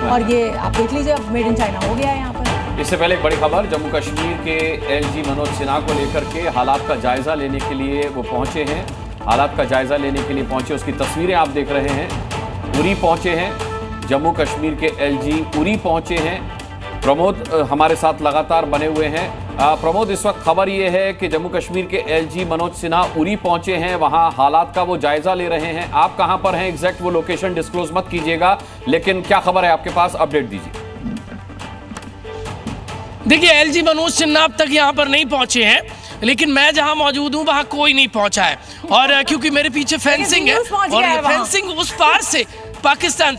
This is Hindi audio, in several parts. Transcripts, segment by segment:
और ये आप देख लीजिए अब मेड इन चाइना हो गया है यहाँ पर। इससे पहले एक बड़ी खबर, जम्मू कश्मीर के एलजी मनोज सिन्हा को लेकर के हालात का जायजा लेने के लिए वो पहुंचे हैं। हालात का जायजा लेने के लिए पहुंचे, उसकी तस्वीरें आप देख रहे हैं। उरी पहुंचे हैं, जम्मू कश्मीर के एलजी उरी पहुंचे हैं। प्रमोद हमारे साथ लगातार बने हुए हैं। प्रमोद, इस वक्त खबर ये है कि जम्मू कश्मीर के एलजी मनोज सिन्हा उरी पहुंचे हैं, वहां हालात का वो जायजा ले रहे हैं। आप कहां पर हैं एग्जैक्ट, वो लोकेशन डिस्क्लोज मत कीजिएगा, लेकिन क्या खबर है आपके पास, अपडेट दीजिए। देखिए, एलजी मनोज सिन्हा अब तक यहाँ पर नहीं पहुंचे हैं, लेकिन मैं जहां मौजूद हूं वहां कोई नहीं पहुंचा है। और क्योंकि मेरे पीछे फेंसिंग है और फेंसिंग उस पार से पाकिस्तान,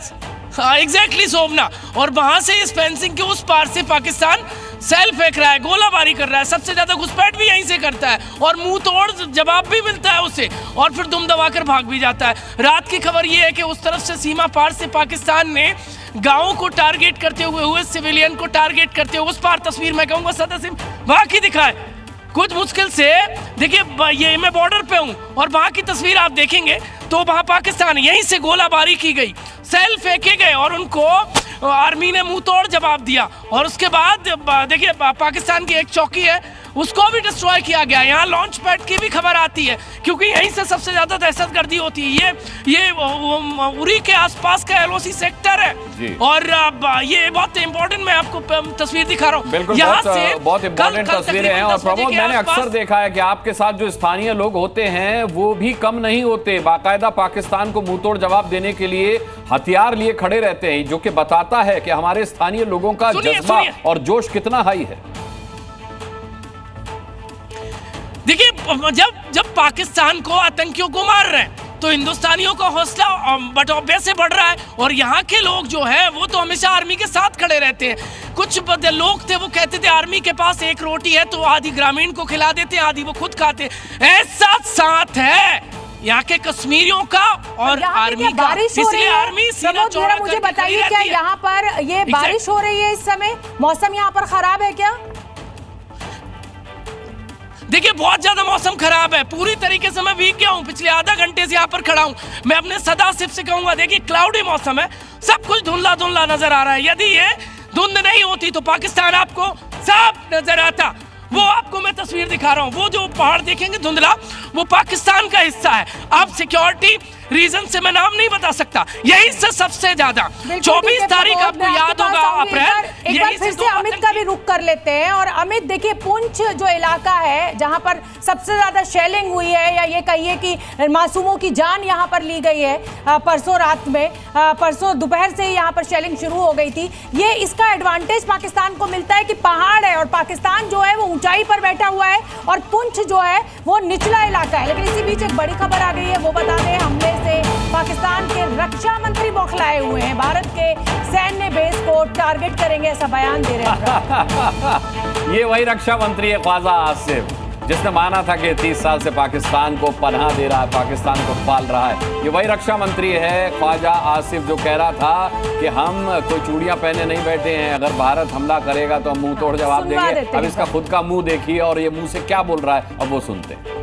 हाँ एग्जैक्टली सोमना, और वहां से इस फेंसिंग के उस पार से पाकिस्तान सेल फेंक रहा है, गोलाबारी कर रहा है। सबसे ज्यादा घुसपैठ भी यहीं से करता है और मुंह तोड़ जवाब भी मिलता है उसे, और फिर दुम दबाकर भाग भी जाता है। रात की खबर यह है कि उस तरफ से सीमा पार से पाकिस्तान ने गांवों को टारगेट करते हुए सिविलियन को टारगेट करते हुए उस पार तस्वीर मैं कहूंगा सदासिम वहां की दिखाए। कुछ मुश्किल से देखिए, ये मैं बॉर्डर पे हूं और वहां की तस्वीर आप देखेंगे तो वहां पाकिस्तान यहीं से गोलाबारी की गई, सेल फेंके गए और उनको आर्मी ने मुंह तोड़ जवाब दिया। और उसके बाद देखिए, पाकिस्तान की एक चौकी है उसको भी डिस्ट्रॉय किया गया। यहाँ लॉन्च पैड की भी खबर आती है, क्योंकि यहीं से सबसे ज्यादा दहशतगर्दी होती है। ये उरी के आसपास का एलओसी सेक्टर है और ये बहुत इंपॉर्टेंट, मैं आपको तस्वीर दिखा रहा हूँ। यहाँ से बहुत इंपॉर्टेंट तस्वीरें हैं। और प्रमोद, मैंने अक्सर देखा है कि आपके साथ जो स्थानीय लोग होते हैं वो भी कम नहीं होते, बाकायदा पाकिस्तान को मुंहतोड़ जवाब देने के लिए हथियार लिए खड़े रहते हैं, जो कि बताता है कि हमारे स्थानीय लोगों का जज्बा और जोश कितना हाई है। देखिए, जब पाकिस्तान को आतंकियों को मार रहे हैं तो हिंदुस्तानियों का हौसला बटौबे से बढ़ रहा है। और यहाँ के लोग जो है वो तो हमेशा आर्मी के साथ खड़े रहते हैं। कुछ लोग थे वो कहते थे आर्मी के पास एक रोटी है तो आधी ग्रामीण को खिला देते हैं, आधी वो खुद खाते। ऐसा साथ है यहाँ के कश्मीरियों का और आर्मी का, इसलिए आर्मी सीना चौड़ा मुझे बताइए, क्या यहाँ पर ये बारिश हो रही है इस समय? मौसम यहाँ पर खराब है क्या? देखिए, बहुत ज्यादा मौसम खराब है, पूरी तरीके से मैं भीग गया हूँ। पिछले आधा घंटे से यहाँ पर खड़ा हूँ। मैं अपने सदासिफ से कहूंगा, देखिए क्लाउडी मौसम है, सब कुछ धुंधला धुंधला नजर आ रहा है। यदि ये धुंध नहीं होती तो पाकिस्तान आपको साफ नजर आता। वो आपको मैं तस्वीर दिखा रहा हूँ, वो जो पहाड़ देखेंगे धुंधला, वो पाकिस्तान का हिस्सा है। अब सिक्योरिटी रीजन से मैं नाम नहीं बता सकता, यही से सबसे ज्यादा 24 तारीख आपको याद होगा अप्रैल। एक बार फिर से अमित का भी रुख कर लेते हैं। और अमित, देखिए पुंछ जो इलाका है जहां पर सबसे ज्यादा शेलिंग हुई है, या ये कहिए कि मासूमों की जान यहां पर ली गई है परसों रात में, परसों दोपहर से यहां पर शेलिंग शुरू हो गई थी। ये इसका एडवांटेज पाकिस्तान को मिलता है कि पहाड़ है और पाकिस्तान जो है वो ऊंचाई पर बैठा हुआ है और पुंछ जो है वो निचला इलाका है। लेकिन इसी बीच एक बड़ी खबर आ गई है, वो बता दें, हमले से पाकिस्तान के रक्षा मंत्री बौखलाए हुए हैं। भारत के सैन्य बेस को टारगेट करेंगे ऐसा बयान दे रहे हैं। ये वही रक्षा मंत्री है ख्वाजा आसिफ, जिसने माना था कि 30 साल से पाकिस्तान को पनाह दे रहा है, पाकिस्तान को पाल रहा है। ये वही रक्षा मंत्री है ख्वाजा आसिफ जो कह रहा था कि हम कोई चूड़ियां पहने नहीं बैठे हैं, अगर भारत हमला करेगा तो हम मुंह तोड़ जवाब देंगे। अब इसका खुद का मुंह देखिए और ये मुंह से क्या बोल रहा है, अब वो सुनते हैं।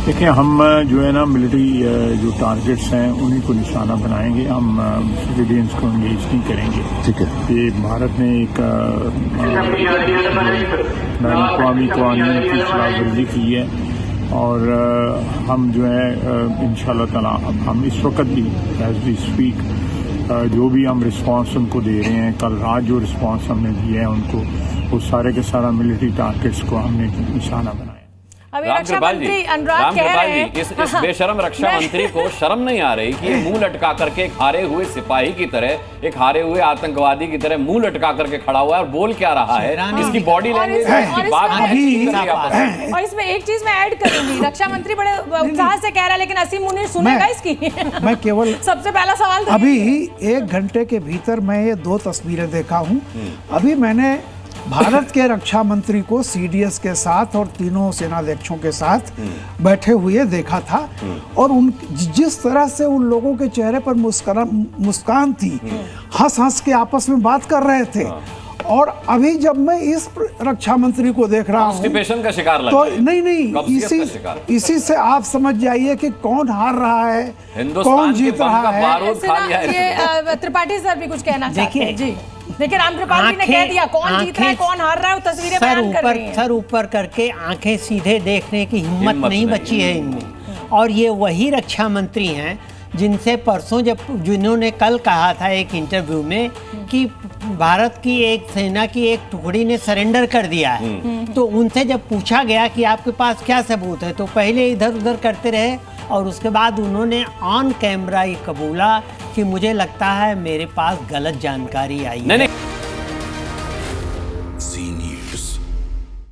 देखिए, हम जो है ना मिलिट्री जो टारगेट्स हैं उन्हीं को निशाना बनाएंगे, हम सिविलियंस को एंगेज नहीं करेंगे। ठीक है, ये भारत ने एक बैन-अक़वामी क़वानीन की खिलाफवर्जी की है और हम जो है इंशाल्लाह ताला अब हम इस वक्त भी एज वी स्पीक जो भी हम रिस्पांस उनको दे रहे हैं, कल रात जो रिस्पांस हमने दिया है उनको, वो सारे के सारा मिलिट्री टारगेट्स को हमने निशाना बनाया। अभी रक्षा मंत्री अनुराग कह रहे हैं, इस बेशरम रक्षा मंत्री को शर्म नहीं आ रही कि ये मुंह लटका करके एक हारे हुए सिपाही की तरह, एक हारे हुए आतंकवादी की तरह मुंह लटका करके खड़ा हुआ है और बोल क्या रहा है, इसकी बॉडी लैंग्वेज, इसकी बात। और इसमें एक चीज मैं ऐड करूंगी, रक्षा मंत्री बड़े उत्साह से कह रहा है, लेकिन असीम मुनीर सुनेगा इसकी? मैं केवल सबसे पहला सवाल अभी 1 घंटे के भीतर मैं ये 2 तस्वीरें देखा हूँ। अभी मैंने भारत के रक्षा मंत्री को सीडीएस के साथ और तीनों सेनाध्यक्षों के साथ बैठे हुए देखा था और उन जिस तरह से उन लोगों के चेहरे पर मुस्कान थी, हंस हंस के आपस में बात कर रहे थे और अभी जब मैं इस रक्षा मंत्री को देख रहा हूँ कॉन्स्टिपेशन का शिकार लग तो गए। नहीं कब्जियत का शिकार। इसी से आप समझ जाइए कि कौन हार रहा है, हिंदुस्तान कौन के जीत बम रहा का है। बारूद खा लिया है। ये त्रिपाठी सर भी कुछ कहना चाहते हैं जी। देखिए रामकृपाल जी ने कह दिया कौन जीत रहा है कौन हार रहा है, वो तस्वीरें बयान कर रही हैं। सर ऊपर करके आंखें सीधे देखने की हिम्मत नहीं बची है इनमें। और ये वही रक्षा मंत्री हैं जिनसे परसों जिन्होंने कल कहा था एक इंटरव्यू में कि भारत की एक सेना की एक टुकड़ी ने सरेंडर कर दिया है। तो उनसे जब पूछा गया कि आपके पास क्या सबूत है, तो पहले इधर उधर करते रहे और उसके बाद उन्होंने ऑन कैमरा ये कबूला कि मुझे लगता है मेरे पास गलत जानकारी आई है। नहीं